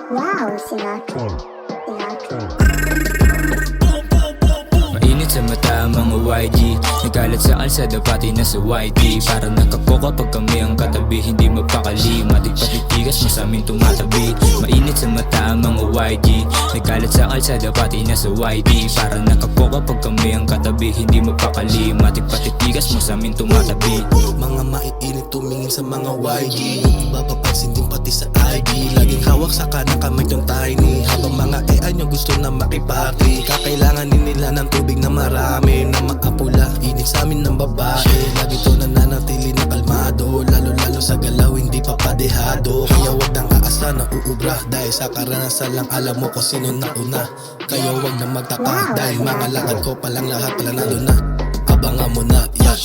Wow, Sinatra. Mainit sa mata ang mga YG, nagalat sa alsada pati na sa YT. Parang nakakoka pag kami ang katabi, hindi mapakali. Matik patitigas mo sa amin tumatabi. Mainit sa mata ang mga YG, nagalat sa alsada pati na sa YT. Parang nakakoka pag kami ang katabi, hindi mapakali. Matik patitigas mo sa amin tumatabi. Mga maiinit tumingin sa mga YG, mapapansin din pati sa IG. Laging hawak sa kanang kamay ng tiny, habang mga AI nyo gusto na makipati. Kakailanganin nila ng tubig na marami, na maapula, init sa amin ng babae. Lagi to nananatili na kalmado, lalo sa galaw hindi papadehado. Kaya wag nang aasa na uubra, dahil sa karanasan lang alam mo kung sino nauna. Kaya wag na magtaka, dahil mga lakad ko palang lahat pala nandun na. Abangan mo na, yeah.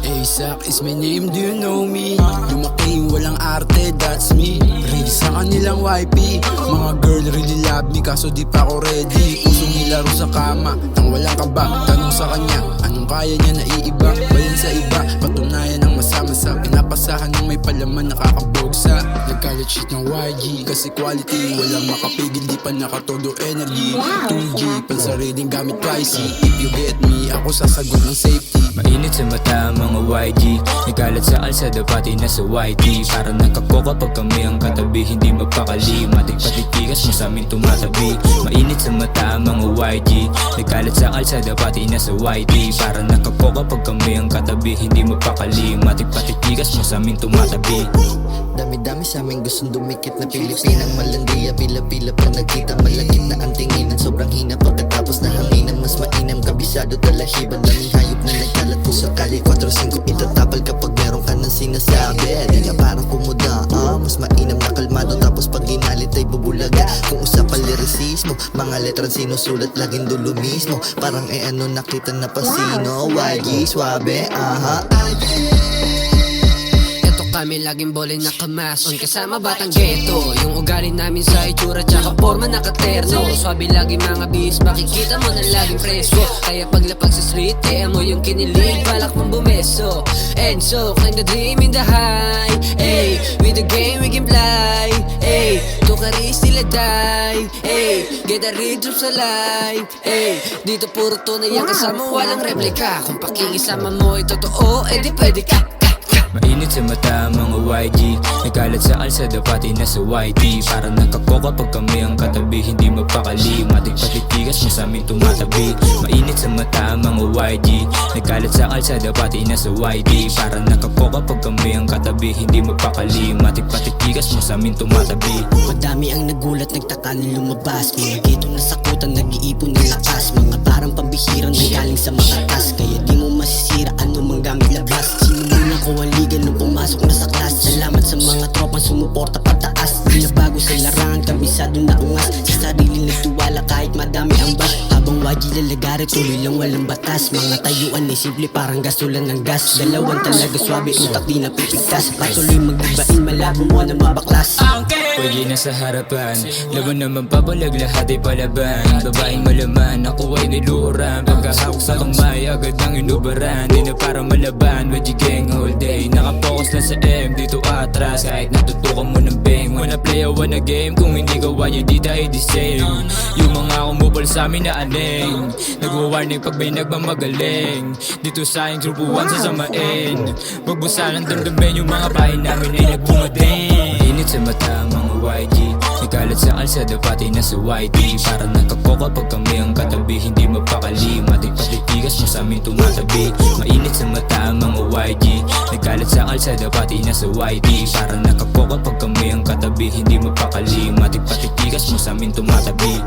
ASAC is my name, do you know me? Lumaki walang arte, that's me. Ready sa kanilang YP, mga girl really love me, kaso di pa ako ready. Pusong nilaro sa kama, nang walang kaba. Tanong sa kanya, anong kaya niya na iiba? Bayan sa iba, patunayan ng masama-sa. Pinapasahan ng may palaman, nakakabogsa. Nagkalat shit ng YG, kasi quality. Walang makapigil, di pa nakatodo energy. 2G, pansariling gamit YC. If you get me, ako sasagot ng safety. Mainit sa mata ang mga YG, nagalat sa alsada pati na sa YT. Parang nakakoka pag kami ang katabi, hindi mapakali. Matik patitigas mo sa amin tumatabi. Mainit sa mata ang mga YG, nagalat sa alsada pati na sa YT. Parang nakakoka pag kami ang katabi, hindi mapakali. Matik patitigas mo sa amin tumatabi. Dami-dami sa amin gustong dumikit na Pilipinang malandiya, pila-pila pa nagkita. Malakit na ang tinginan, sobrang hina pagkatapos na hanginan. Mas mainam, kabisado, talahiban. Daming hayop na nagkalat po sa kali 4-5. Itatapal kapag meron ka ng sinasabi. Di nga parang kumuda, mas mainam na kalmado. Tapos pag ginalit ay bubulaga. Kung usapan lirisismo, mga letrang sinusulat laging dulo mismo. Parang ano nakita na pasino. YG, swabe, Kami laging bole nakamason kasama batang ghetto. Yung ugali namin sa itsura tsaka forma nakaterno. Swabe lagi mga bis, makikita mo na laging presko. Kaya paglapag sa street, kaya mo yung kinilig, balak mong bumeso. And so, climb the dream in the high. Ay, with the game we can fly. Ay, to karis sila die. Ay, get a rhythm sa life. Ay, dito puro tunay ang kasama, walang replika. Kung pakikisama mo ay totoo, edi pwede ka. Mainit sa mata ang mga YG, nagalat sa alsada pati na sa YT. Parang nakakoka pag kami ang katabi, hindi mapakali. Matik patitigas mo sa amin tumatabi. Mainit sa mata ang mga YG, nagalat sa alsada pati na sa YT. Parang nakakoka pag kami ang katabi, hindi mapakali. Matik patitigas mo sa amin tumatabi. Madami ang nagulat, nagtaka na lumabas. Mga gitong nasakutan, nag-iipon ng lakas. Mga parang pambihirang nanggaling sa matakas. Kaya di mo masisira anumang gamit labas. Sinubulan ko ang liga nung pumasok na sa class. Salamat sa mga tropang sumuporta pataas. Di na bago sa larangan, kabisado na ungas. Sa sarili nagtuwala kahit madami ang bas. Habang YG lalagari, tuloy lang walang batas. Mga tayuan ay simple parang gasolan ng gas. Dalawan talaga swabe, utak di napipigtas. Patuloy mag-ibain, malabo mo na mabaklas. Pwede na sa harapan, laban naman papalag, lahat ay palaban. Babaeng malaman, ako ay niluran. Pagkahawak sa kamay, agad ang inubaran. Di na para malaban, YG gang all day. Nakapokus lang sa M, dito atras. Kahit natutukan mo ng bang, wanna play or wanna game. Kung hindi ka wanyo, di tayo the same. Yung mga kumupal sa amin na aning, nagwa-warning pag may nagmamagaling. Dito sa aking trupuan sasamain. Magbusa ng damdamin, yung mga bahay namin ay nagbumading. Init sa mata ang mga YG, nagalat sa alsada pati na sa YT. Parang nakakoka pag kami ang katabi, hindi mapakali. Matik patitigas mo sa amin tumatabi. Mainit sa mata ang mga YG, nagalat sa alsada pati na sa YT. Parang nakakoka pag kami ang katabi, hindi mapakali. Matik patitigas mo sa amin tumatabi.